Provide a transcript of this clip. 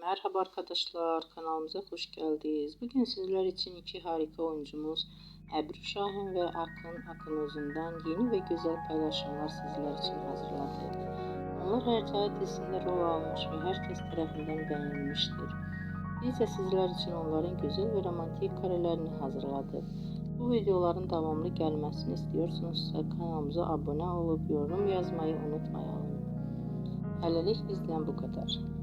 Merhaba arkadaşlar, kanalımıza hoş geldiniz. Bugün sizler için iki harika oyuncumuz Ebru Şahin ve Akın Akınözü'nden yeni ve güzel paylaşımlar sizler için hazırladık. Onlar Hercai dizisinde rol almış ve herkes tarafından beğenilmiştir. Biz de sizler için onların güzel ve romantik karelerini hazırladık. Bu videoların devamlı gelmesini istiyorsanızsa kanalımıza abone olup yorum yazmayı unutmayalım. Hələlik bizden bu kadar.